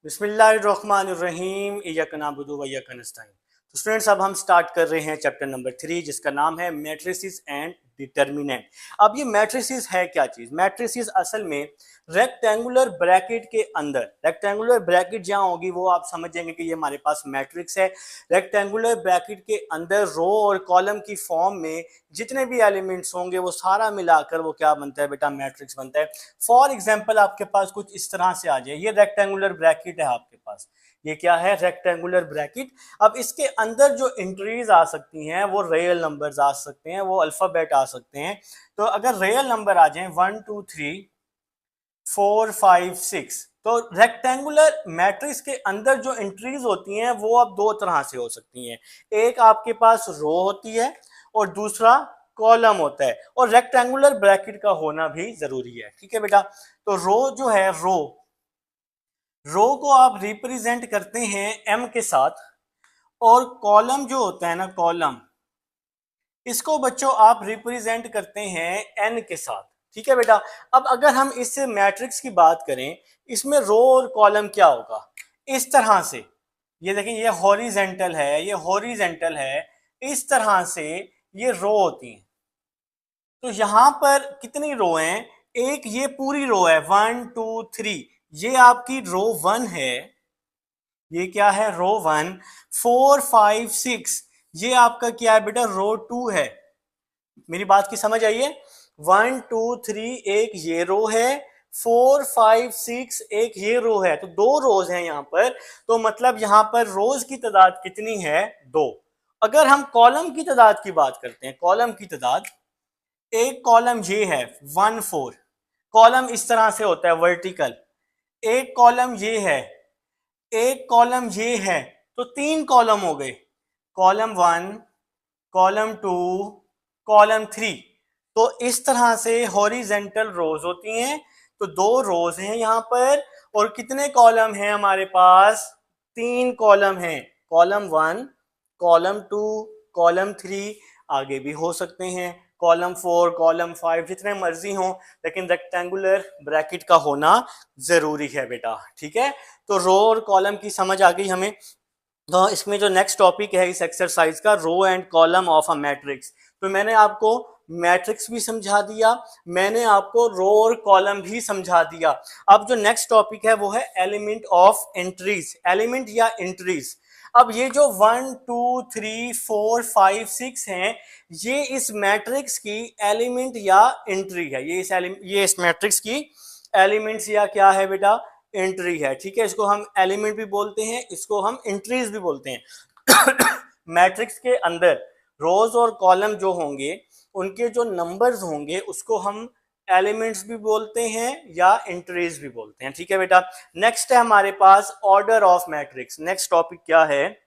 बिस्मिल्लाहिर्रहमानिर्रहीम इय्याका नअबुदु व इय्याका नस्तईन। तो स्टूडेंट्स, अब हम स्टार्ट कर रहे हैं चैप्टर नंबर 3 जिसका नाम है मैट्रिसेस एंड डिटर्मिनेंट। अब ये मैट्रिसेस है क्या चीज़? मैट्रिसेस असल में रेक्टेंगुलर ब्रैकेट के अंदर, रेक्टेंगुलर ब्रैकेट जहाँ होगी वो आप समझ जाएंगे कि ये हमारे पास मैट्रिक्स है। रेक्टेंगुलर ब्रैकेट के अंदर रो और कॉलम की फॉर्म में जितने भी एलिमेंट्स होंगे वो सारा मिलाकर वो क्या बनता है बेटा? मैट्रिक्स बनता है। फॉर एग्जाम्पल आपके पास कुछ इस तरह से आ जाए, ये रेक्टेंगुलर ब्रैकेट है आपके पास, ये क्या है? Rectangular bracket. अब इसके अंदर जो एंट्रीज आ सकती हैं वो रियल नंबर्स आ सकते हैं, वो अल्फाबेट आ सकते हैं। तो अगर रियल नंबर आ जाएं 1 2 3 4 5 6, तो रेक्टेंगुलर मैट्रिक्स के अंदर जो एंट्रीज होती हैं वो अब दो तरह से हो सकती हैं। एक आपके पास रो होती है और दूसरा कॉलम होता है, और रेक्टेंगुलर ब्रैकेट का होना भी जरूरी है। ठीक है बेटा? तो रो जो है, रो को आप रिप्रेजेंट करते हैं m के साथ, और कॉलम जो होता है ना, कॉलम, इसको बच्चों आप रिप्रेजेंट करते हैं n के साथ। ठीक है बेटा? अब अगर हम इस मैट्रिक्स की बात करें, इसमें रो और कॉलम क्या होगा? इस तरह से, ये देखें, ये हॉरिजेंटल है, ये हॉरिजेंटल है, इस तरह से ये रो होती हैं। तो यहां पर कितनी रो हैं? एक ये पूरी रो है 1 2 3, ये आपकी रो 1 है। ये क्या है? रो 1। 4 5 6, ये आपका क्या है बेटा? रो 2 है। मेरी बात की समझ आई है? 1 2 3 एक ये रो है, 4 5 6 एक ये रो है, तो दो रोज हैं यहाँ पर। तो मतलब यहाँ पर रोज की तादाद कितनी है? 2। अगर हम कॉलम की तादाद की बात करते हैं, कॉलम की तादाद, एक कॉलम ये है 1 4, कॉलम इस तरह से होता है वर्टिकल। एक कॉलम ये है, एक कॉलम ये है, तो 3 कॉलम हो गए, कॉलम 1, कॉलम 2, कॉलम 3। तो इस तरह से हॉरिजेंटल रोज होती हैं। तो दो रोज हैं यहाँ पर, और कितने कॉलम हैं हमारे पास? 3 कॉलम हैं, कॉलम 1, कॉलम 2, कॉलम 3, आगे भी हो सकते हैं कॉलम 4, कॉलम 5, जितने मर्जी हों, लेकिन रेक्टेंगुलर ब्रैकेट का होना जरूरी है बेटा। ठीक है? तो रो और कॉलम की समझ आ गई हमें। तो इसमें जो नेक्स्ट टॉपिक है इस एक्सरसाइज का, row and column of a matrix. तो मैंने आपको मैट्रिक्स भी समझा दिया, मैंने आपको रो और कॉलम भी समझा दिया। अब जो नेक्स्ट टॉपिक है वो है एलिमेंट ऑफ एंट्रीज, एलिमेंट या एंट्रीज। अब ये जो 1 2 3 4 5 6 हैं, ये इस मैट्रिक्स की एलिमेंट या एंट्री है। ये इस मैट्रिक्स की एलिमेंट्स या क्या है बेटा? एंट्री है। ठीक है? इसको हम एलिमेंट भी बोलते हैं, इसको हम एंट्रीज भी बोलते हैं। मैट्रिक्स के अंदर रोज और कॉलम जो होंगे, उनके जो नंबर्स होंगे उसको हम एलिमेंट्स भी बोलते हैं या एंट्रीज भी बोलते हैं। ठीक है बेटा? नेक्स्ट है हमारे पास order of matrix. Next topic क्या है?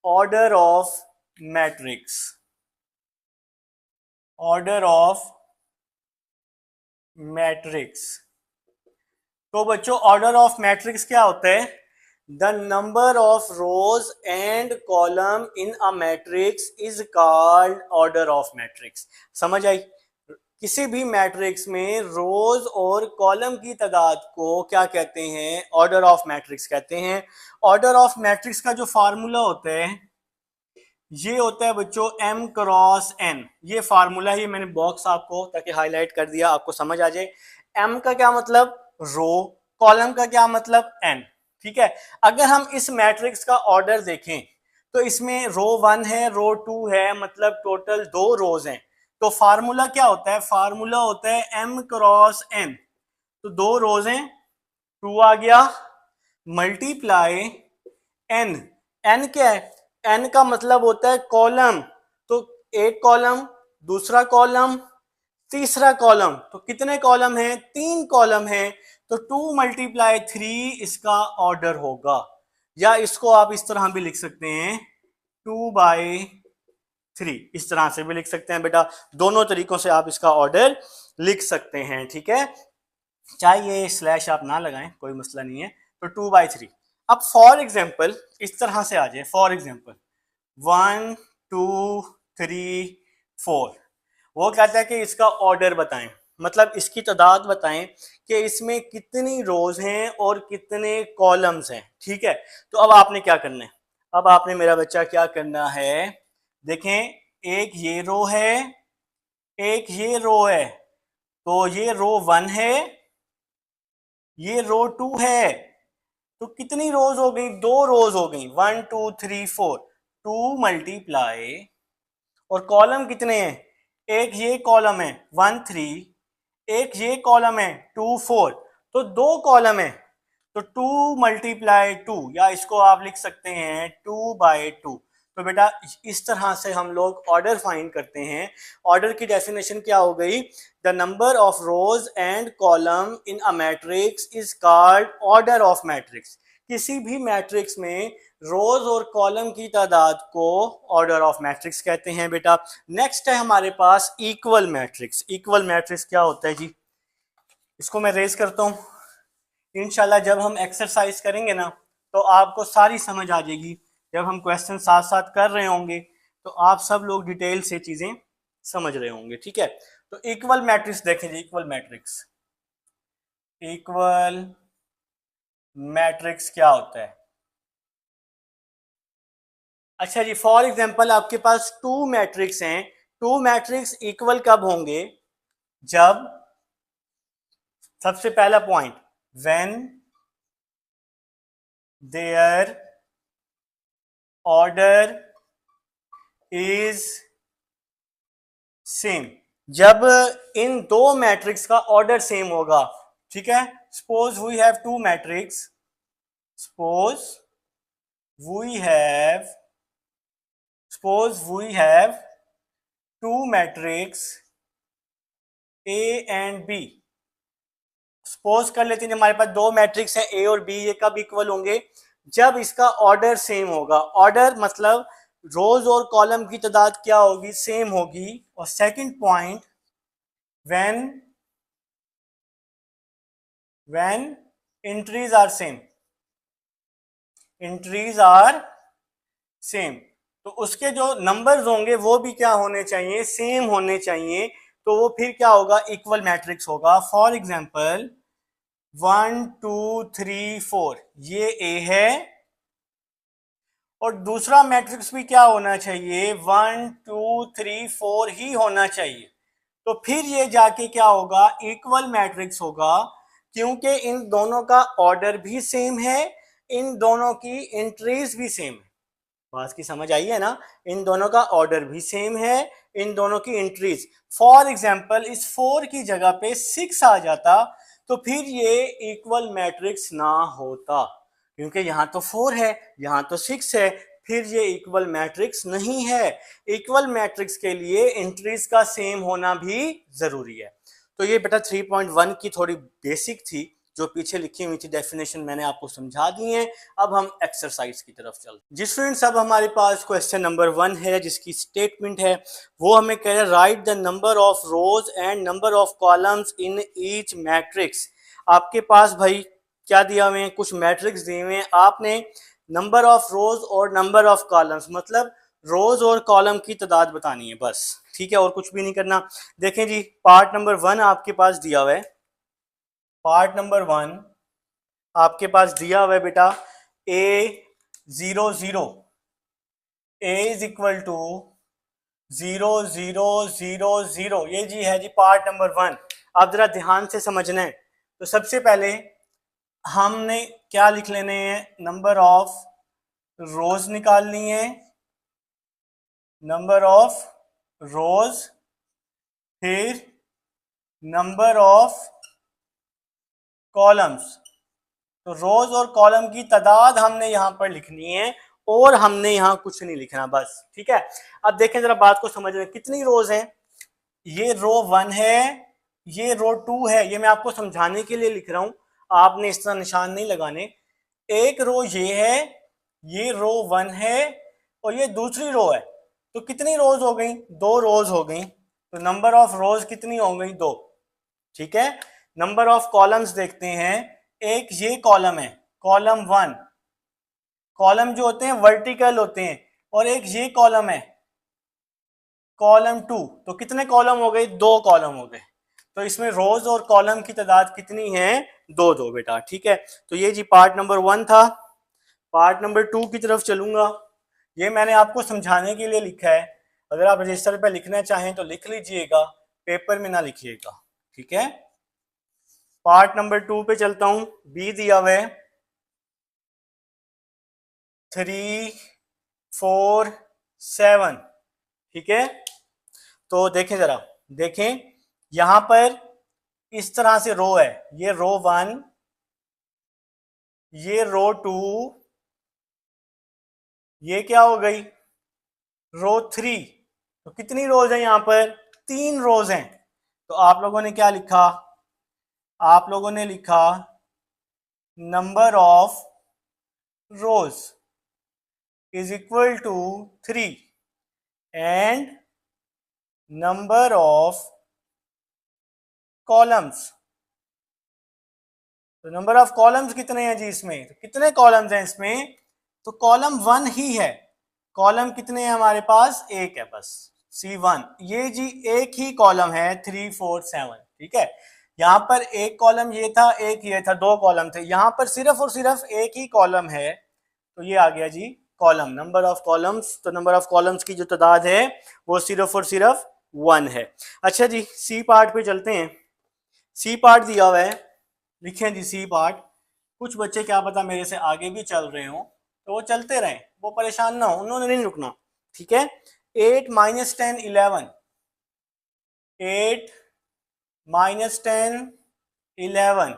Order of matrix. Order of matrix. तो बच्चों, ऑर्डर ऑफ मैट्रिक्स क्या होता है? The number of rows and column in a matrix is called order of matrix. समझ आई? किसी भी मैट्रिक्स में रोज और कॉलम की तादाद को क्या कहते हैं? ऑर्डर ऑफ मैट्रिक्स कहते हैं। ऑर्डर ऑफ मैट्रिक्स का जो फार्मूला होता है ये होता है बच्चों m क्रॉस n। ये फार्मूला ही मैंने बॉक्स आपको ताकि हाईलाइट कर दिया, आपको समझ आ जाए। m का क्या मतलब? रो। कॉलम का क्या मतलब? n। ठीक है? अगर हम इस मैट्रिक्स का ऑर्डर देखें तो इसमें रो 1 है, रो 2 है, मतलब टोटल 2 रोज हैं। तो फार्मूला क्या होता है? फार्मूला होता है m क्रॉस n। तो 2 रोज हैं, 2 आ गया, मल्टीप्लाई n। n क्या है? n का मतलब होता है कॉलम। तो एक कॉलम, दूसरा कॉलम, तीसरा कॉलम, तो कितने कॉलम हैं? 3 कॉलम हैं। तो 2 मल्टीप्लाई 3 इसका ऑर्डर होगा, या इसको आप इस तरह भी लिख सकते हैं 2/3, इस तरह से भी लिख सकते हैं बेटा। दोनों तरीकों से आप इसका ऑर्डर लिख सकते हैं। ठीक है? चाहे ये स्लैश आप ना लगाएं, कोई मसला नहीं है। तो 2/3। अब फॉर एग्जाम्पल इस तरह से आ जाए, फॉर एग्जाम्पल 1 2 3 4, वो कहता है कि इसका ऑर्डर बताएं। मतलब इसकी तादाद बताएं कि इसमें कितनी रोज हैं और कितने कॉलम्स हैं। ठीक है, तो अब आपने क्या करना है, अब आपने मेरा बच्चा क्या करना है, देखें एक ये रो है, एक ये रो है, तो ये रो 1 है, ये रो 2 है, तो कितनी रोज हो गई, 2 रोज हो गई, 1 2 3 4, 2 मल्टीप्लाई, और कॉलम कितने हैं, एक ये कॉलम है 1 3, एक ये कॉलम है 2 4, तो 2 कॉलम है, तो 2 मल्टीप्लाई 2, या इसको आप लिख सकते हैं 2/2। तो बेटा इस तरह से हम लोग ऑर्डर फाइंड करते हैं। ऑर्डर की डेफिनेशन क्या हो गई, the number of rows and column in a matrix is called order of matrix. किसी भी मैट्रिक्स में रोज और कॉलम की तादाद को ऑर्डर ऑफ मैट्रिक्स कहते हैं बेटा। नेक्स्ट है हमारे पास इक्वल मैट्रिक्स। इक्वल मैट्रिक्स क्या होता है जी, इसको मैं रेज करता हूं। इंशाल्लाह जब हम एक्सरसाइज करेंगे ना तो आपको सारी समझ आ जाएगी, जब हम क्वेश्चन साथ साथ कर रहे होंगे तो आप सब लोग डिटेल से चीजें समझ रहे होंगे। ठीक है, तो इक्वल मैट्रिक्स देखें जी, इक्वल मैट्रिक्स, इक्वल मैट्रिक्स क्या होता है। अच्छा जी, फॉर एग्जांपल आपके पास 2 मैट्रिक्स हैं, 2 मैट्रिक्स इक्वल कब होंगे, जब सबसे पहला point when their order is same, जब इन 2 मैट्रिक्स का ऑर्डर सेम होगा। ठीक है, suppose we have 2 matrix, suppose we have we have 2 matrix A and B. Suppose कर लेते हैं हमारे पास 2 मैट्रिक्स हैं ए और बी, ये कब इक्वल होंगे, जब इसका ऑर्डर सेम होगा। ऑर्डर मतलब रोज और कॉलम की तादाद क्या होगी, सेम होगी। और second point, when entries are same, entries are same, तो उसके जो नंबर्स होंगे वो भी क्या होने चाहिए, सेम होने चाहिए, तो वो फिर क्या होगा, इक्वल मैट्रिक्स होगा। फॉर एग्जांपल 1 2 3 4 ये ए है, और दूसरा मैट्रिक्स भी क्या होना चाहिए, 1 2 3 4 ही होना चाहिए, तो फिर ये जाके क्या होगा, इक्वल मैट्रिक्स होगा, क्योंकि इन दोनों का ऑर्डर भी सेम है, इन दोनों की एंट्रीज भी सेम है। बात की समझ आई है ना, इन दोनों का ऑर्डर भी सेम है, इन दोनों की एंट्रीज। फॉर एग्जांपल इस 4 की जगह पे 6 आ जाता तो फिर ये इक्वल मैट्रिक्स ना होता, क्योंकि यहाँ तो 4 है, यहाँ तो 6 है, फिर ये इक्वल मैट्रिक्स नहीं है। इक्वल मैट्रिक्स के लिए एंट्रीज का सेम होना भी जरूरी है। तो ये बेटा 3.1 की थोड़ी बेसिक थी, जो पीछे लिखी हुई थी डेफिनेशन मैंने आपको समझा दी है। अब हम एक्सरसाइज की तरफ चलते हैं। जी स्टूडेंट्स, अब हमारे पास क्वेश्चन नंबर 1 है, जिसकी स्टेटमेंट है वो हमें कह रहा है right the number of rows and number of columns in each matrix. आपके पास भाई क्या दिया हुए हैं, कुछ मैट्रिक्स दिए हुए हैं, आपने नंबर ऑफ रोज और नंबर ऑफ कॉलम्स मतलब रोज और कॉलम की तादाद बतानी है बस। ठीक है, और कुछ भी नहीं करना। देखें जी, पार्ट नंबर 1 आपके पास दिया हुआ है, पार्ट नंबर 1 आपके पास दिया हुआ है बेटा A00, A is equal to 0000, ये जी है जी पार्ट नंबर 1। आप जरा ध्यान से समझना है। तो सबसे पहले हमने क्या लिख लेने हैं, नंबर ऑफ रोज निकालनी है, नंबर ऑफ रोज, फिर नंबर ऑफ कॉलम्स। तो रोज और कॉलम की तादाद हमने यहां पर लिखनी है, और हमने यहां कुछ नहीं लिखना बस। ठीक है, अब देखें जरा बात को समझ में, कितनी रोज हैं, ये रो 1 है, ये रो 2 है, ये मैं आपको समझाने के लिए लिख रहा हूं, आपने इस तरह निशान नहीं लगाने। एक रो ये है, ये रो 1 है, और ये दूसरी रो है, तो कितनी रोज हो गई, 2 रोज हो गई, तो नंबर ऑफ रोज कितनी हो गई, 2। ठीक है, नंबर ऑफ कॉलम्स देखते हैं, एक ये कॉलम है, कॉलम 1, कॉलम जो होते हैं वर्टिकल होते हैं, और एक ये कॉलम है, कॉलम 2, तो कितने कॉलम हो गए, 2 कॉलम हो गए। तो इसमें रोज और कॉलम की तादाद कितनी है? दो दो बेटा, ठीक है। तो ये जी पार्ट नंबर 1 था। पार्ट नंबर 2 की तरफ चलूंगा। ये मैंने आपको समझाने के लिए लिखा है, अगर आप रजिस्टर पे लिखना चाहें तो लिख लीजिएगा, पेपर में ना लिखिएगा, ठीक है। पार्ट नंबर 2 पे चलता हूं। बी दिया हुआ है 3 4 7, ठीक है। तो देखें जरा, देखें यहां पर इस तरह से रो है, ये रो 1, ये रो 2, ये क्या हो गई? रो 3। तो कितनी रोज है यहां पर? 3 रोज हैं। तो आप लोगों ने क्या लिखा? आप लोगों ने लिखा number of rows is equal to 3 and number of columns. तो नंबर ऑफ कॉलम्स कितने हैं जी इसमें? तो कितने कॉलम्स हैं इसमें? तो कॉलम 1 ही है। कॉलम कितने हैं हमारे पास? एक है बस, C1। ये जी एक ही कॉलम है 3 4 7, ठीक है। यहाँ पर एक कॉलम ये था, एक ये था, दो कॉलम थे। यहाँ पर सिर्फ और सिर्फ एक ही कॉलम है, तो ये आ गया G column, number of columns. तो नंबर ऑफ कॉलम्स की जो तादाद है वो सिर्फ और सिर्फ 1 है। अच्छा जी, सी पार्ट पे चलते हैं। सी पार्ट दिया हुआ है, लिखें जी सी पार्ट। कुछ बच्चे क्या पता मेरे से आगे भी चल रहे हो, तो वो चलते रहें, वो परेशान ना हो, उन्होंने नहीं रुकना, ठीक है। 8 माइनस 10 11, 8 माइनस 10 11।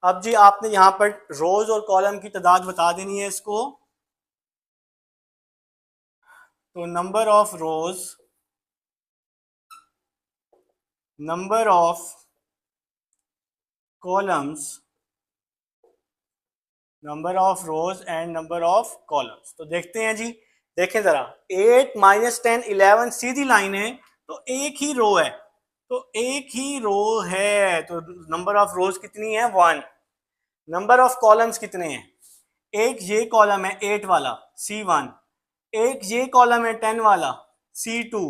अब जी आपने यहां पर रोज और कॉलम की तादाद बता देनी है इसको। तो number of rose, number of columns, number of rows and number of columns. तो देखते हैं जी, देखें जरा, 8 माइनस 10 11 सीधी लाइन है, तो एक ही रो है, तो एक ही रो है, तो नंबर ऑफ रोज कितनी है? 1। नंबर ऑफ कॉलम्स कितने हैं? एक ये कॉलम है 8 वाला, C1। एक ये कॉलम है 10 वाला, C2।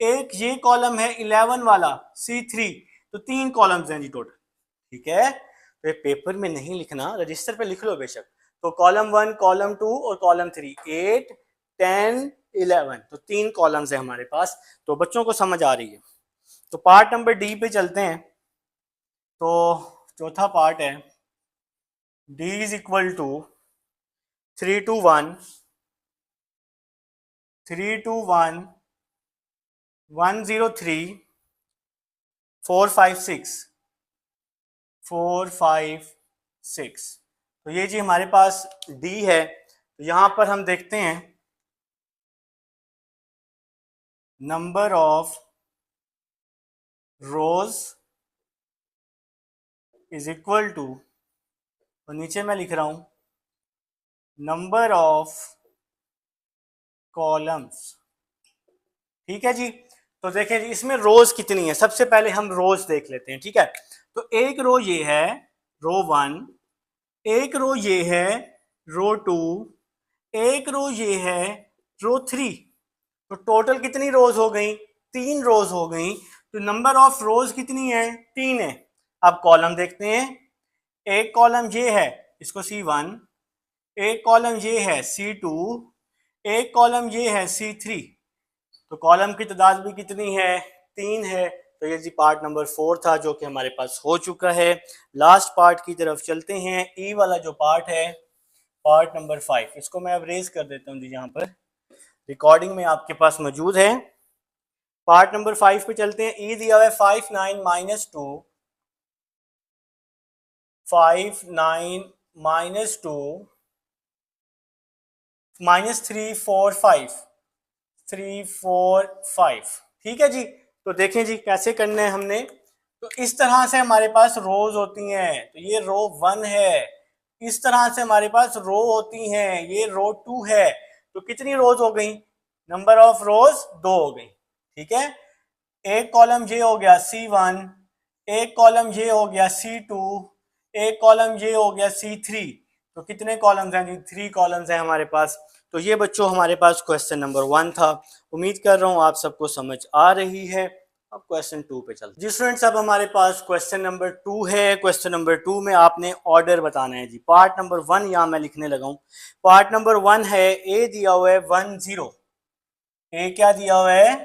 एक ये कॉलम है 11 वाला, C3। तो 3 कॉलम्स हैं जी टोटल, ठीक है। तो पेपर में नहीं लिखना, रजिस्टर पे लिख लो बेशक। तो कॉलम 1, कॉलम 2 और कॉलम 3, 8 10 11, तो 3 कॉलम्स है हमारे पास। तो बच्चों को समझ आ रही है। तो पार्ट नंबर डी पे चलते हैं। तो चौथा पार्ट है डी इज इक्वल टू 3 2 1 3 2 1 1 0 3 4 5 6 4 5 6। तो ये जी हमारे पास डी है। तो यहां पर हम देखते हैं number of rows is equal to, तो नीचे मैं लिख रहा हूं नंबर ऑफ कॉलम्स, ठीक है जी। तो देखें जी इसमें रोज कितनी है, सबसे पहले हम रोज देख लेते हैं, ठीक है। तो एक रो ये है, रो 1। एक रो ये है, रो 2। एक रो ये है, रो 3। तो टोटल कितनी रोज हो गई? 3 रोज हो गई। तो नंबर ऑफ रोज कितनी है? 3 है। अब कॉलम देखते हैं। एक कॉलम ये है, इसको C1। एक कॉलम ये है C2। एक कॉलम ये है C3। तो कॉलम की तादाद भी कितनी है? 3 है। तो ये जी पार्ट नंबर 4 था, जो कि हमारे पास हो चुका है। लास्ट पार्ट की तरफ चलते हैं। ई वाला जो पार्ट है, पार्ट नंबर 5, इसको मैं अब रेज कर देता हूँ जी, यहाँ पर रिकॉर्डिंग में आपके पास मौजूद है। पार्ट नंबर 5 पे चलते हैं। ई दिया हुआ है 5 9 माइनस 2, 5 9 माइनस 2 माइनस 3 4 5 3 4 5, ठीक है जी। तो देखें जी कैसे करना है हमने। तो इस तरह से हमारे पास रोज होती हैं। तो ये रो 1 है, इस तरह से हमारे पास रो होती हैं, ये रो 2 है। तो कितनी रोज हो गई? नंबर ऑफ रोज 2 हो गई, ठीक है। एक कॉलम ये हो गया C1। एक कॉलम ये हो गया C2। एक कॉलम ये हो गया C3। तो कितने कॉलम्स हैं जी? 3 कॉलम्स हैं हमारे पास। तो ये बच्चों हमारे पास क्वेश्चन नंबर 1 था। उम्मीद कर रहा हूँ आप सबको समझ आ रही है। अब क्वेश्चन 2 पे चलते जी स्टूडेंट्स। अब हमारे पास क्वेश्चन नंबर 2 है। क्वेश्चन नंबर 2 में आपने ऑर्डर बताना है जी। पार्ट नंबर 1 यहाँ मैं लिखने लगा हूँ। पार्ट नंबर 1 है ए दिया हुआ है 10, ए क्या दिया हुआ है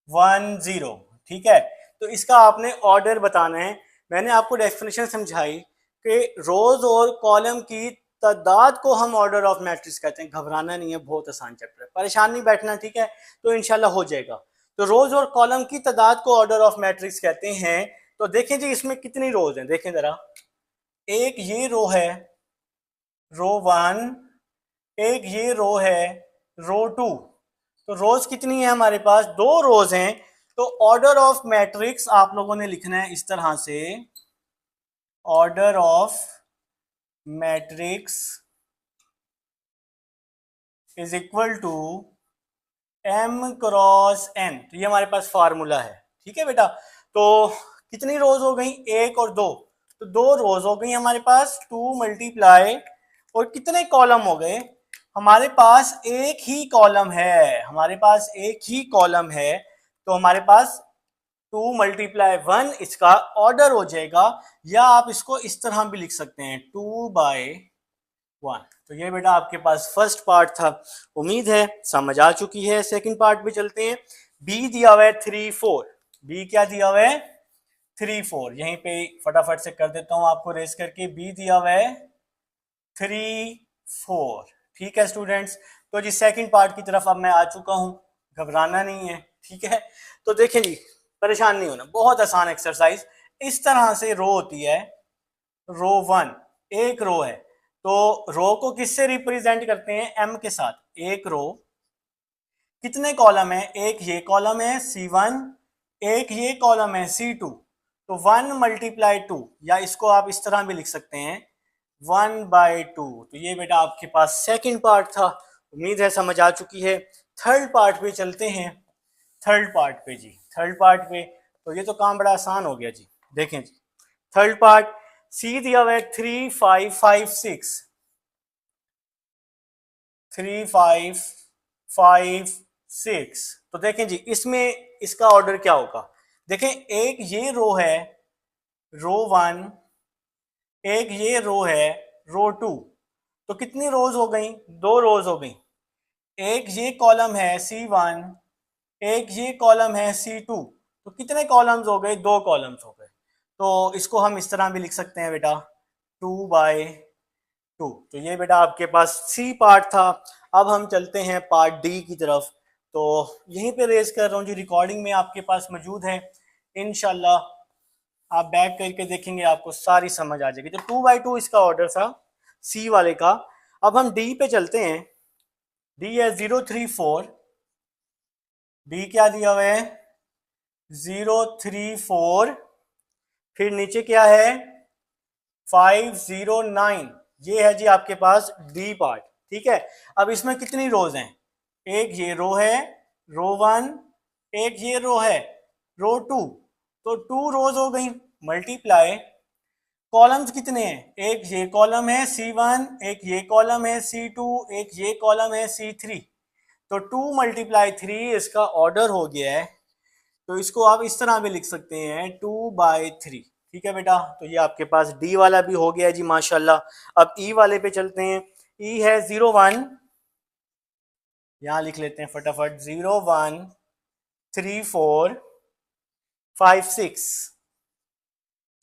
10, ठीक है। तो इसका आपने ऑर्डर बताना है। मैंने आपको डेफिनेशन समझाई कि रोज और कॉलम की तादाद को हम ऑर्डर ऑफ मैट्रिक्स कहते हैं। घबराना नहीं है, बहुत आसान चैप्टर है, परेशान नहीं बैठना, ठीक है। तो इंशाल्लाह हो जाएगा। तो रोज और कॉलम की तादाद को ऑर्डर ऑफ मैट्रिक्स कहते हैं। तो देखें जी इसमें कितनी रोज हैं, देखें जरा। एक ये रो है, रो 1, एक ये रो है, रो 2। तो रोज कितनी है हमारे पास, 2 रोज हैं। तो ऑर्डर ऑफ मैट्रिक्स आप लोगों ने लिखना है इस तरह से, order of matrix is equal to m cross n। तो ये हमारे पास फार्मूला है, ठीक है बेटा। तो कितनी रोज हो गई, 1 और 2। तो 2 रोज हो गई हमारे पास, 2 मल्टीप्लाई, और कितने कॉलम हो गए हमारे पास, एक ही कॉलम है, हमारे पास एक ही कॉलम है। तो हमारे पास 2 मल्टीप्लाई 1 इसका ऑर्डर हो जाएगा। या आप इसको इस तरह भी लिख सकते हैं, 2/1। तो ये बेटा आपके पास फर्स्ट पार्ट था। उम्मीद है समझ आ चुकी है। सेकंड पार्ट पे चलते हैं। बी दिया हुआ है 3, 4। बी क्या दिया हुआ है 3, 4। यहीं पे फटाफट से कर देता हूं आपको रेस करके। बी दिया हुआ है 3, 4, ठीक है स्टूडेंट्स। तो जी सेकंड पार्ट की तरफ अब मैं आ चुका हूं, घबराना नहीं है, ठीक है। तो देखें जी, परेशान नहीं होना, बहुत आसान एक्सरसाइज। इस तरह से रो होती है, रो 1 एक रो है। तो रो को किससे रिप्रेजेंट करते हैं, m के साथ। एक रो, कितने कॉलम है, एक ये कॉलम है C1, एक ये कॉलम है C2। तो 1 मल्टीप्लाई 2, या इसको आप इस तरह भी लिख सकते हैं 1/2। तो ये बेटा आपके पास सेकंड पार्ट था। उम्मीद है समझ आ चुकी है। थर्ड पार्ट पे चलते हैं। थर्ड पार्ट पे जी, थर्ड पार्ट पे तो ये तो काम बड़ा आसान हो गया जी। देखें जी, थर्ड पार्ट, सी दिया हुआ है 3, 5, 5, 6, 3, 5, 5, 6। तो देखें जी इसमें इसका ऑर्डर क्या होगा। देखें एक ये रो है, रो 1, एक ये रो है, रो 2। तो कितनी रोज हो गई, 2 रोज हो गई। एक ये कॉलम है C1, एक ये कॉलम है C2। तो कितने कॉलम्स हो गए, 2 कॉलम्स हो गए। तो इसको हम इस तरह भी लिख सकते हैं बेटा 2/2। तो ये बेटा आपके पास सी पार्ट था। अब हम चलते हैं पार्ट डी की तरफ। तो यहीं पे रेस कर रहा हूँ जी, रिकॉर्डिंग में आपके पास मौजूद है। इंशाल्लाह आप बैक करके देखेंगे, आपको सारी समझ आ जाएगी। तो 2/2 इसका ऑर्डर था सी वाले का। अब हम डी पे चलते हैं। डी है 0, 3, 4। डी क्या दिया हुआ है 0, 3, 4। फिर नीचे क्या है 5, 0, 9। ये है जी आपके पास डी पार्ट, ठीक है। अब इसमें कितनी रोज हैं, एक ये रो है, रो 1, एक ये रो है, रो 2। तो 2 रोज हो गई। मल्टीप्लाई, कॉलम्स कितने हैं, एक ये कॉलम है C1, एक ये कॉलम है C2, एक ये कॉलम है C3। तो 2 मल्टीप्लाई 3 इसका ऑर्डर हो गया है। तो इसको आप इस तरह भी लिख सकते हैं 2/3, ठीक है बेटा। तो ये आपके पास डी वाला भी हो गया है जी माशाल्लाह। अब ई वाले पे चलते हैं। ई है 0, 1। यहां लिख लेते हैं फटाफट 0, 1, 3, 4, 5, 6।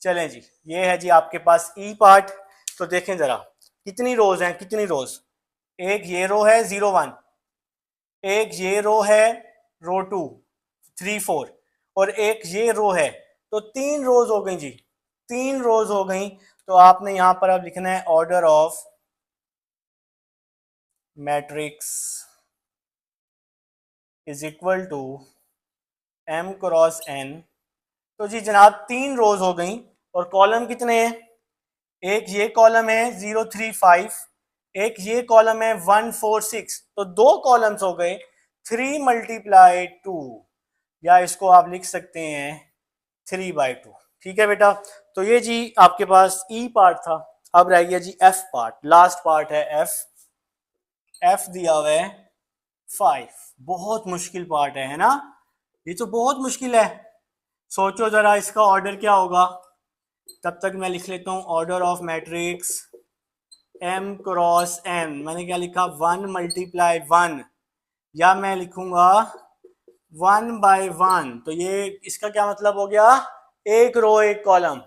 चलें जी, ये है जी आपके पास ई पार्ट। तो देखें जरा कितनी रोज हैं, कितनी रोज, एक ये रो है 0, 1, एक ये रो है रो 2, 3, 4, और एक ये रो है। तो 3 रोज हो गई जी, 3 रोज हो गई। तो आपने यहां पर अब लिखना है order of matrix is equal to m cross n। तो जी जनाब 3 रोज हो गई, और कॉलम कितने हैं, एक ये कॉलम है 0, 3, 5, एक ये कॉलम है 1, 4, 6। तो 2 कॉलम्स हो गए, 3 मल्टीप्लाई 2, या इसको आप लिख सकते हैं 3/2, ठीक है बेटा। तो ये जी आपके पास ई पार्ट था। अब रह गया जी एफ पार्ट, लास्ट पार्ट है एफ। एफ दिया हुआ है 5। बहुत मुश्किल पार्ट है ना। ये तो बहुत मुश्किल है। सोचो जरा इसका ऑर्डर क्या होगा। तब तक मैं लिख लेता हूँ order of matrix m cross n। मैंने क्या लिखा, 1 मल्टीप्लाई 1, या मैं लिखूंगा 1/1। तो ये इसका क्या मतलब हो गया, एक रो एक कॉलम,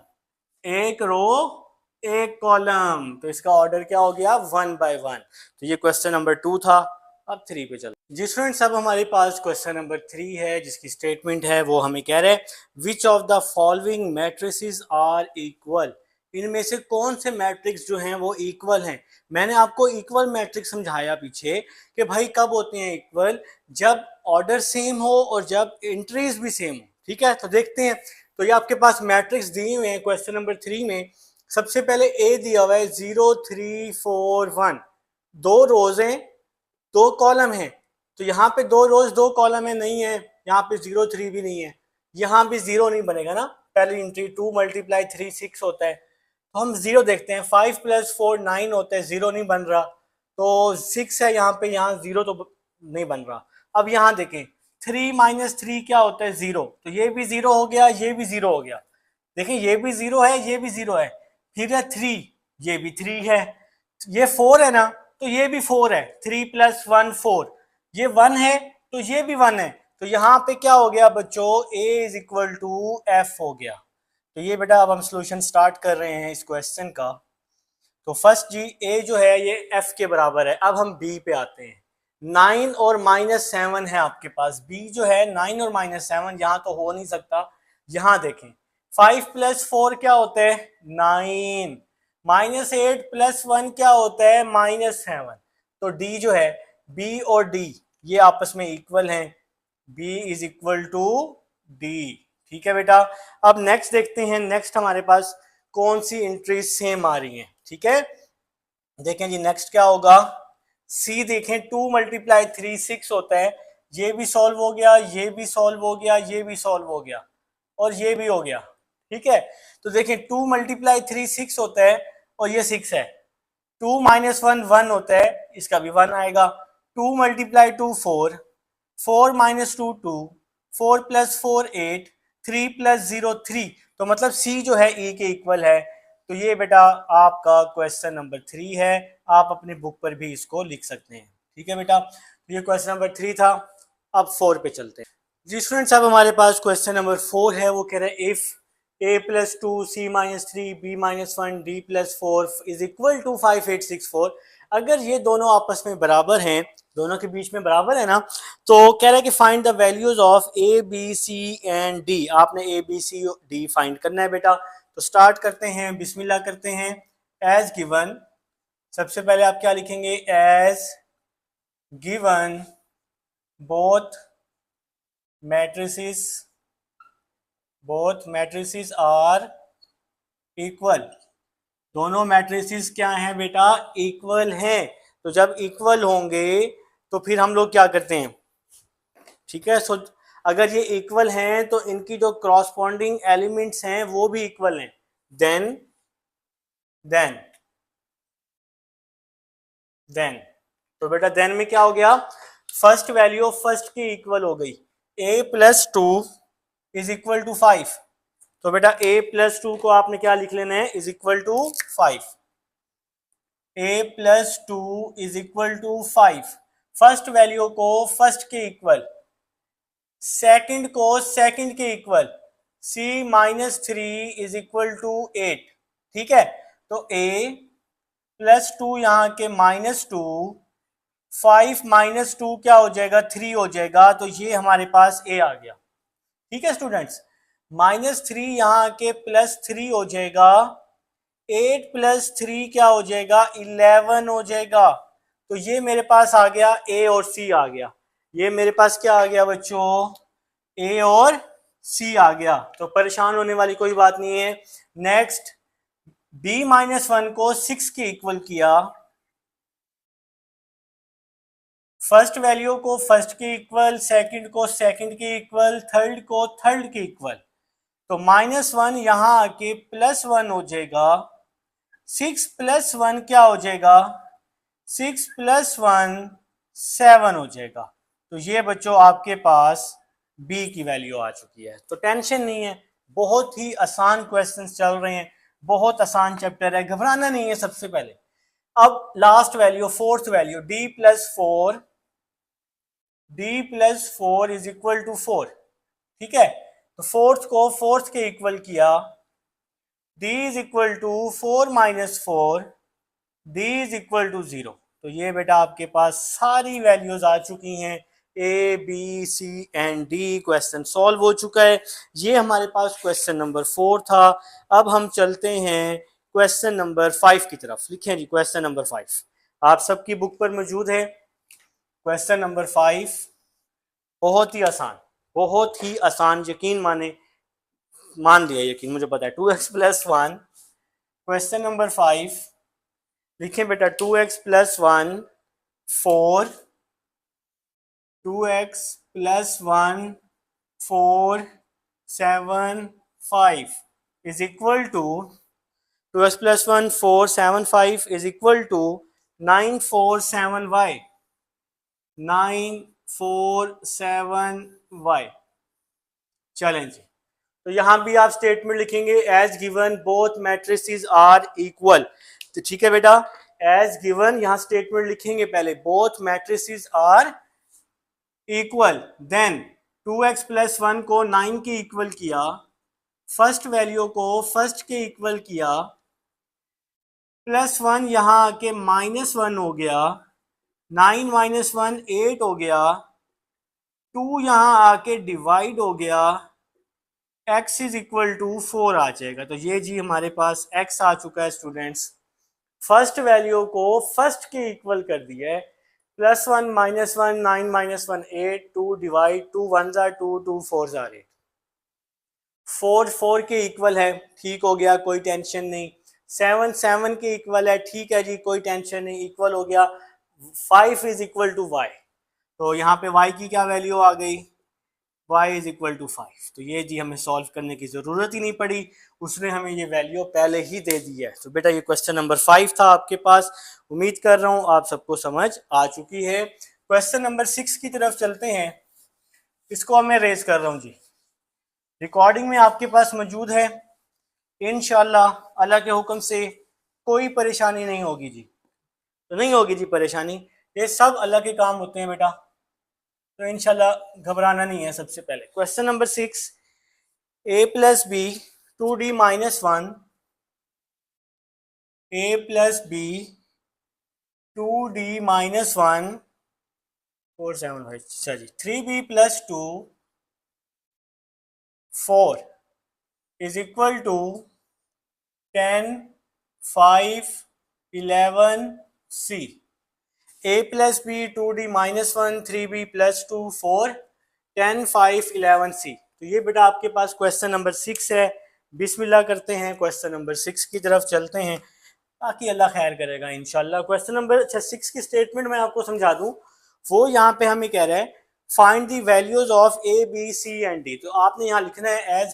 एक रो एक कॉलम। तो इसका ऑर्डर क्या हो गया, 1/1। तो ये क्वेश्चन नंबर 2 था। अब 3 पे चलो जी स्टूडेंट्स। अब हमारे पास क्वेश्चन नंबर 3 है, जिसकी स्टेटमेंट है वो हमें कह रहे हैं which of the following matrices are equal. इनमें से कौन से मैट्रिक्स जो हैं वो इक्वल हैं। मैंने आपको इक्वल मैट्रिक्स समझाया पीछे कि भाई कब होते हैं इक्वल, जब ऑर्डर सेम हो और जब एंट्रीज भी सेम हो। ठीक है, तो देखते हैं। तो ये आपके पास मैट्रिक्स दिए हुए हैं क्वेश्चन नंबर 3 में। सबसे पहले ए दिया हुआ है 0 3 4 1, दो रोज हैं दो कॉलम है। तो यहाँ पे दो रोज दो कॉलम है, नहीं है। यहाँ पे 0 3 भी नहीं है, यहाँ भी 0 नहीं बनेगा ना। पहली एंट्री 2 मल्टीप्लाई 3 6 होता है, तो हम 0 देखते हैं। 5 + 4 9 होता है, 0 नहीं बन रहा। तो 6 है यहाँ पे, यहाँ 0 तो नहीं बन रहा। अब यहाँ देखें 3 - 3 क्या होता है, 0। तो ये भी 0 हो गया, ये भी 0 हो गया। देखें ये भी 0 है, ये भी 0 है। फिर है 3, ये भी 3 है। ये 4 है ना, तो ये भी 4 है। 3 + 1 4, ये 1 है, तो ये भी 1 है। तो यहाँ पे क्या हो गया बच्चों, a = f हो गया। तो ये बेटा अब हम सॉल्यूशन स्टार्ट कर रहे हैं इस क्वेश्चन का। तो फर्स्ट जी a जो है ये f के बराबर है। अब हम b पे आते हैं। 9 और -7 है आपके पास। b जो है 9 और -7 यहाँ तो हो नहीं सकता। यहाँ देखें 5 + 4 क्या होता है, 9। -8 + 1 क्या होता है, -7। तो d जो है, b और d ये आपस में इक्वल हैं। b = d। ठीक है बेटा। अब नेक्स्ट देखते हैं। नेक्स्ट हमारे पास कौन सी एंट्री सेम आ रही है। ठीक है, देखें जी नेक्स्ट क्या होगा। c देखें 2 × 3 6 होता है। ये भी सॉल्व हो गया, ये भी सॉल्व हो गया, ये भी सॉल्व हो गया, और ये भी हो गया। ठीक है, तो देखें 2 × 3 6 होता है, और ये 6 है। 2 - 1 1 होता है, इसका भी 1 आएगा। 2 × 2 4, 4 - 2 2, 4 + 4 8, 3 + 0 3। तो मतलब c जो है e के इक्वल है। तो ये बेटा आपका क्वेश्चन नंबर 3 है। आप अपनी बुक पर भी इसको लिख सकते हैं। ठीक है बेटा, ये क्वेश्चन नंबर 3 था। अब 4 पे चलते हैं जी स्टूडेंट्स। अब हमारे पास क्वेश्चन नंबर 4 है, वो कह रहा है if a + 2 c - 3 b - 1 d + 4 = 5 8 6 4। अगर ये दोनों आपस में बराबर हैं, दोनों के बीच में बराबर है ना, तो कह रहा है कि find the values of a b c and d। आपने a b c d find करना है बेटा। तो स्टार्ट करते हैं, बिस्मिल्लाह करते हैं। एज गिवन, सबसे पहले आप क्या लिखेंगे, as given both matrices are equal. दोनों मैट्रिसेस क्या हैं बेटा, इक्वल हैं। तो जब इक्वल होंगे तो फिर हम लोग क्या करते हैं। ठीक है, सो अगर ये इक्वल हैं तो इनकी जो क्रॉसपॉन्डिंग एलिमेंट्स हैं वो भी इक्वल हैं। देन तो बेटा देन में क्या हो गया, फर्स्ट वैल्यू ऑफ फर्स्ट की इक्वल हो गई। a + 2 = 5। तो बेटा a + 2 को आपने क्या लिख लेना है, = 5। a + 2 = 5। फर्स्ट वैल्यू को फर्स्ट के इक्वल, सेकंड को सेकंड के इक्वल। c - 3 = 8। ठीक है, तो a + 2 यहाँ के -2, 5 - 2 क्या हो जाएगा, 3 हो जाएगा। तो ये हमारे पास a आ गया। ठीक है स्टूडेंट्स, -3 यहाँ के +3 हो जाएगा। 8 + 3 क्या हो जाएगा, 11 हो जाएगा। तो ये मेरे पास आ गया a और c आ गया। ये मेरे पास क्या आ गया बच्चों, a और c आ गया। तो परेशान होने वाली कोई बात नहीं है। नेक्स्ट b - 1 को 6 के इक्वल किया, फर्स्ट वैल्यू को फर्स्ट के इक्वल, सेकंड को सेकंड के इक्वल, थर्ड को थर्ड के इक्वल। तो -1 यहां आके +1 हो जाएगा। 6 + 1 क्या हो जाएगा, 6 + 1 7 हो जाएगा। तो ये बच्चों आपके पास बी की वैल्यू आ चुकी है। तो टेंशन नहीं है, बहुत ही आसान क्वेश्चंस चल रहे हैं, बहुत आसान चैप्टर है, घबराना नहीं है। सबसे पहले अब last value, fourth value d+4 is equal to 4। ठीक है, तो फोर्थ को फोर्थ के इक्वल किया, d is equal to 4 - 4, d is equal to 0। तो ये बेटा आपके पास सारी वैल्यूज आ चुकी हैं, A B C and D. Question solve हो चुका है। ये हमारे पास क्वेश्चन नंबर 4 था। अब हम चलते हैं क्वेश्चन नंबर 5 की तरफ। लिखें जी क्वेश्चन नंबर 5, आप सबकी बुक पर मौजूद है। क्वेश्चन नंबर 5 बहुत ही आसान, बहुत ही आसान, यकीन माने, मान लिया यकीन, मुझे पता है। 2x+1, क्वेश्चन नंबर 5 लिखें बेटा। 2x+1 4, 2x+1 4 7 5 is equal to 2x+1 4 7 5 is equal to 947y, 947y। चलें जी, तो यहां भी आप स्टेटमेंट लिखेंगे as given both matrices are equal. तो ठीक है बेटा, एज गिवन यहां स्टेटमेंट लिखेंगे पहले, both matrices are equal. Then 2x+1 को 9 के इक्वल किया, फर्स्ट वैल्यू को फर्स्ट के इक्वल किया, +1 यहां आके -1 हो गया, 9 - 1 8 हो गया, 2 यहां आके डिवाइड हो गया, x इज इक्वल टू 4 आ जाएगा। तो ये जी हमारे पास x आ चुका है स्टूडेंट्स। फर्स्ट वैल्यू को फर्स्ट के इक्वल कर दिया है, +1 - 1 9 - 1 8, 2 डिवाइड, 2 1 जार 2, 2 4 जार 8, 4 4 के इक्वल है, ठीक हो गया, कोई टेंशन नहीं। 7 7 के इक्वल है, ठीक है जी, कोई टेंशन नहीं, इक्वल हो गया। 5 इज इक्वल टू y, तो यहाँ पे y की क्या वैल्यू आ गई, y इज इक्वल टू 5। तो ये जी हमें सॉल्व करने की जरूरत ही नहीं पड़ी, उसने हमें ये वैल्यू पहले ही दे दी है। तो बेटा ये क्वेश्चन नंबर 5 था आपके पास। उम्मीद कर रहा हूं आप सबको समझ आ चुकी है। क्वेश्चन नंबर 6 की तरफ चलते हैं। इसको अब मैं रेज कर रहा हूं जी, रिकॉर्डिंग में आपके पास मौजूद है। इंशाल्लाह अल्लाह के हुक्म से कोई परेशानी नहीं होगी जी, तो नहीं होगी जी परेशानी, ये सब अल्लाह के काम होते हैं बेटा, तो इंशाल्लाह घबराना नहीं है। सबसे पहले question number 6, a+b 2d-1, a+b 2d-1 4 7 5, अच्छा जी, 3b+2 4 is equal to 10 5 11 c। a+b 2d-1 3b+2 4 10 5 11 c। तो ये बेटा आपके पास क्वेश्चन नंबर 6 है। बिस्मिल्लाह करते हैं, क्वेश्चन नंबर 6 की तरफ चलते हैं, ताकि अल्लाह खैर करेगा इंशाल्लाह। क्वेश्चन नंबर 6 की स्टेटमेंट मैं आपको समझा दूं। वो यहाँ पे हमें कह रहा है find the values of a b c and d। तो आपने यहाँ लिखना है as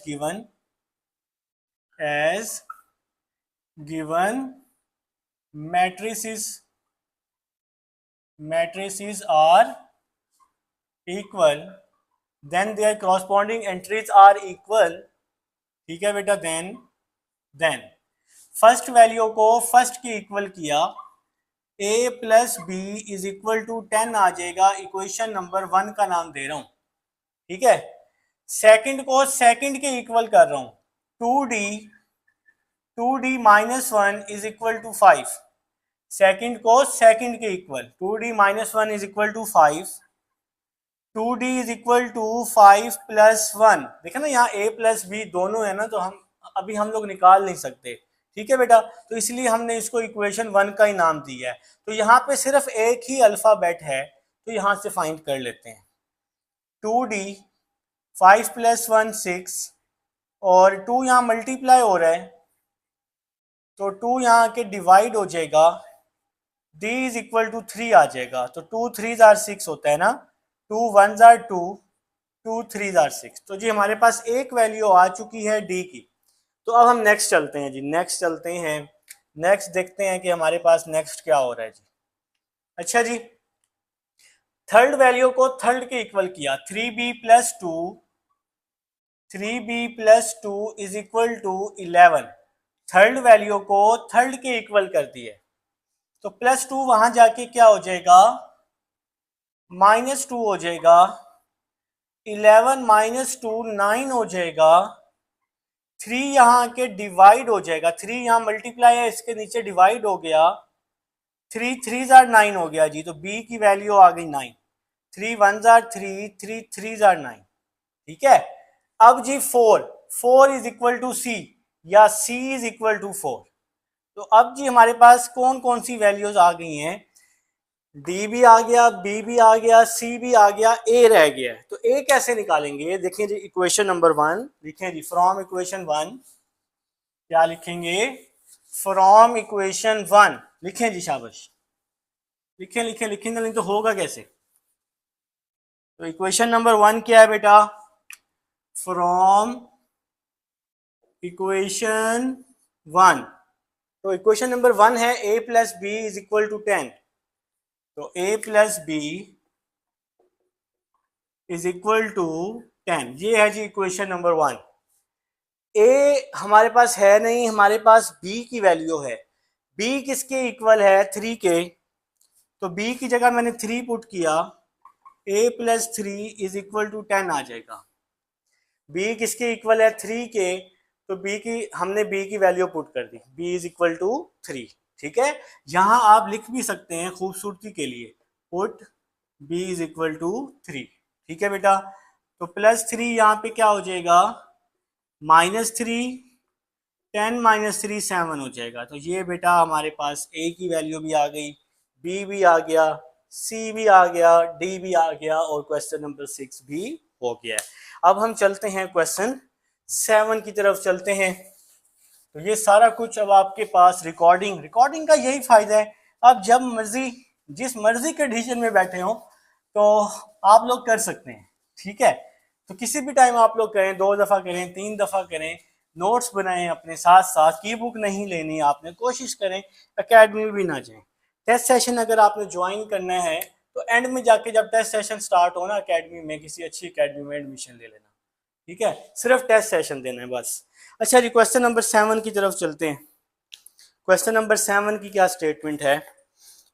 given matrices are equal, then their corresponding entries are equal। ठीक है बेटा, देन फर्स्ट वैल्यू को फर्स्ट के इक्वल किया, a+b इज इक्वल टू 10 आ जाएगा। इक्वेशन नंबर 1 का नाम दे रहा हूं, ठीक है। सेकंड को सेकंड के इक्वल कर रहा हूं, 2d-1 is equal to 5। Second को सेकंड के equal, 2d-1 is equal to 5, 2d is equal to 5 + 1। देखा ना, यहाँ a+b दोनों है ना, तो हम लोग निकाल नहीं सकते, ठीक है बेटा, तो इसलिए हमने इसको इक्वेशन 1 का ही नाम दिया है। तो यहाँ पे सिर्फ एक ही अल्फाबेट है, तो यहाँ से फाइंड कर लेते हैं। 2d 5 + 1 6, और 2 यहाँ मल्टीप्लाई हो रहा है, तो 2 यहाँ आके डिवाइड हो जाएगा, d इज इक्वल टू 3 आ जाएगा। तो 2 3 जार 6 होता है ना, 2 1 जार 2, 2 3 जार 6। तो जी हमारे पास एक वैल्यू आ चुकी है d की। तो अब हम नेक्स्ट चलते हैं जी, नेक्स्ट चलते हैं, नेक्स्ट देखते हैं कि हमारे पास नेक्स्ट क्या हो रहा है जी। अच्छा जी, थर्ड वैल्यू को थर्ड के इक्वल किया, 3b plus 2, 3b plus 2 is equal to 11। Third value को थर्ड के इक्वल कर दिए, तो प्लस 2 वहां जाके क्या हो जाएगा, -2 हो जाएगा, 11 -2 9 हो जाएगा, 3 यहाँ के डिवाइड हो जाएगा, 3 यहाँ मल्टीप्लाई है, इसके नीचे डिवाइड हो गया, 3 3 जार 9 हो गया जी, तो b की वैल्यू आ गई 9, 3 1 जार 3, 3 3 जार 9। ठीक है, अब जी 4 इज इक्वल टू सी या c इज इक्वल टू 4। तो अब जी हमारे पास कौन कौन सी वैल्यूज आ गई हैं, डी भी आ गया, बी भी आ गया, सी भी आ गया, ए रह गया है। तो ए कैसे निकालेंगे, देखिए जी इक्वेशन नंबर 1 लिखें जी, फ्रॉम इक्वेशन 1 क्या लिखेंगे, फ्रॉम इक्वेशन 1 लिखें जी, शाबाश लिखें लिखें लिखेंगे, नहीं तो होगा कैसे। तो इक्वेशन नंबर 1 क्या है बेटा, फ्रॉम इक्वेशन 1, तो इक्वेशन नंबर 1 है a plus B is equal to 10, तो a plus B is equal to 10, ये है जी इक्वेशन नंबर 1। a हमारे पास है नहीं, हमारे पास b की वैल्यू है, b किसके इक्वल है, 3 के, तो b की जगह मैंने 3 पुट किया, a प्लस 3 इज इक्वल टू 10 आ जाएगा। b किसके इक्वल है, 3 के, तो b की हमने b की वैल्यू पुट कर दी, b इज इक्वल टू 3। ठीक है, यहां आप लिख भी सकते हैं खूबसूरती के लिए, put b is equal to 3। ठीक है बेटा, तो +3 यहाँ पे क्या हो जाएगा, -3, 10 -3 7 हो जाएगा। तो ये बेटा हमारे पास a की वैल्यू भी आ गई, b भी आ गया, c भी आ गया, d भी आ गया, और क्वेश्चन नंबर 6 भी हो गया। अब हम चलते हैं क्वेश्चन 7 की तरफ चलते हैं। तो ये सारा कुछ अब आपके पास रिकॉर्डिंग का यही फायदा है, आप जब मर्जी जिस मर्जी कंडीशन में बैठे हो तो आप लोग कर सकते हैं। ठीक है, तो किसी भी टाइम आप लोग करें, 2 दफा करें, 3 दफा करें, नोट्स बनाएं अपने साथ साथ, की बुक नहीं लेनी आपने, कोशिश करें एकेडमी में भी ना जाएं। टेस्ट सेशन अगर आपने ज्वाइन करना है तो एंड में जाके जब टेस्ट सेशन स्टार्ट हो ना एकेडमी में, किसी अच्छी एकेडमी में एडमिशन ले लेना। ठीक है, सिर्फ टेस्ट सेशन देना है बस। अच्छा जी, क्वेश्चन नंबर 7 की तरफ चलते हैं। क्वेश्चन नंबर 7 की क्या स्टेटमेंट है,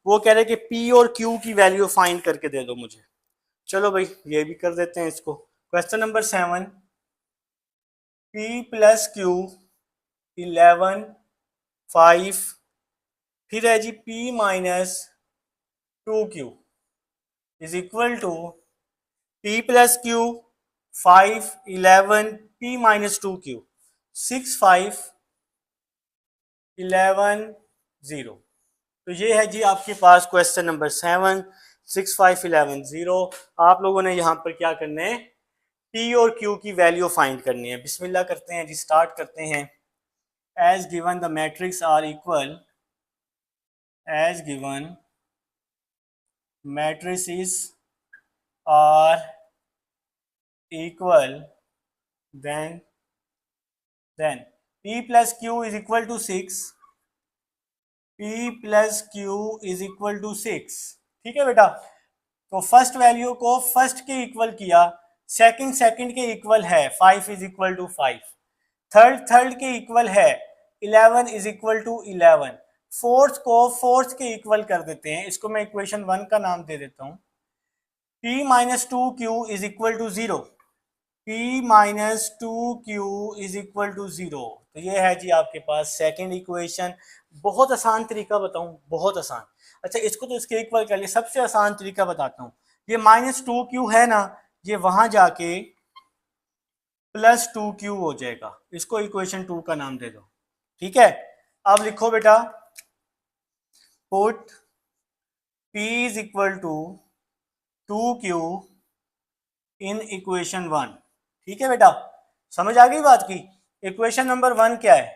वो कह रहे हैं कि पी और क्यू की वैल्यू फाइंड करके दे दो मुझे। चलो भाई ये भी कर देते हैं इसको। Question number 7, P plus Q 11 5, फिर है जी P minus 2q is equal to P plus Q 5 11 p minus 2q 6 5 11 0। तो ये है जी आपके पास क्वेश्चन नंबर 7, 6 5 11 0। आप लोगों ने यहाँ पर क्या करना है, p और q की वैल्यू फाइंड करनी है। बिस्मिल्लाह करते हैं जी, स्टार्ट करते हैं। As given the matrix are equal, as given matrices are equal, then p plus q is equal to 6, p plus q is equal to 6। ठीक है बेटा, तो फर्स्ट वैल्यू को फर्स्ट के इक्वल किया, सेकंड के इक्वल है 5 इज इक्वल टू 5, थर्ड के इक्वल है 11 इज इक्वल टू 11, फोर्थ को फोर्थ के इक्वल कर देते हैं, इसको मैं इक्वेशन 1 का नाम दे देता हूं। p minus 2q is equal to 0, p minus 2q is equal to 0। तो ये है जी आपके पास सेकंड इक्वेशन। बहुत आसान तरीका बताऊं, बहुत आसान। अच्छा इसको तो इसके इक्वल कर लिया, सबसे आसान तरीका बताता हूं। ये -2q है ना, ये वहां जाके +2q हो जाएगा, इसको इक्वेशन 2 का नाम दे दो। ठीक है, अब लिखो बेटा, put p is equal to 2q in equation 1। ठीक है बेटा, समझ आ गई बात की। इक्वेशन नंबर 1 क्या है,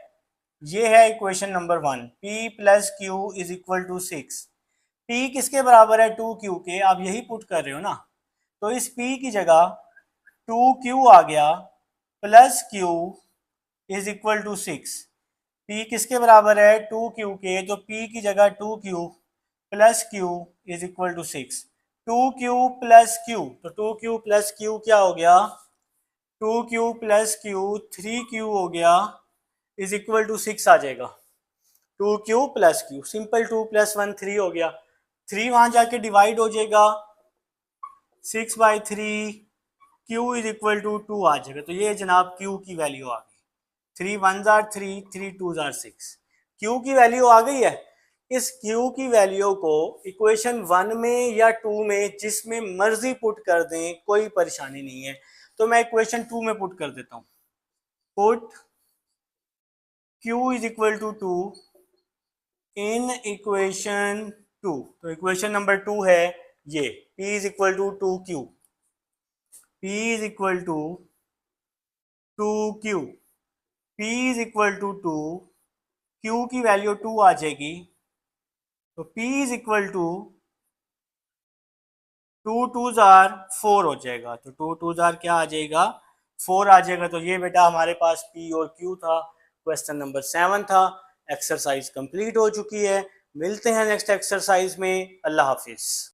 ये है equation number 1, p plus Q is equal to 6। p किसके बराबर है, 2q के, आप यही पुट कर रहे हो ना, तो इस p की जगह 2q आ गया, plus q is equal to 6। p किसके बराबर है, 2q के, तो p की जगह 2q plus q is equal to 6। 2q plus Q, तो 2q प्लस क्यू क्या हो गया, 2q प्लस क्यू 3q हो गया, इज इक्वल टू 6 आ जाएगा। 2q plus Q, simple 2 plus 1 3 हो गया, 3 वहां जाके डिवाइड हो जाएगा, 6/3, q इज इक्वल टू 2 आ जाएगा। तो ये जनाब q की वैल्यू आ गई, 3 1s are 3, 3 2s are 6, q की वैल्यू आ गई है। इस q की वैल्यू को इक्वेशन 1 में या 2 में जिसमें मर्जी पुट कर दें, कोई परेशानी नहीं है। तो मैं इक्वेशन 2 में पुट कर देता हूं, put q is equal to 2 in equation 2। तो इक्वेशन नंबर 2 है ये, p is equal to 2q, p is equal to 2q, p is equal to 2, q की वैल्यू 2 आ जाएगी, तो p is equal to 2 2s are 4 हो जाएगा। तो 2 2s are क्या आ जाएगा, 4 आ जाएगा। तो ये बेटा हमारे पास p और q था, क्वेश्चन नंबर 7 था। एक्सरसाइज कंप्लीट हो चुकी है, मिलते हैं नेक्स्ट एक्सरसाइज में। अल्लाह हाफिज।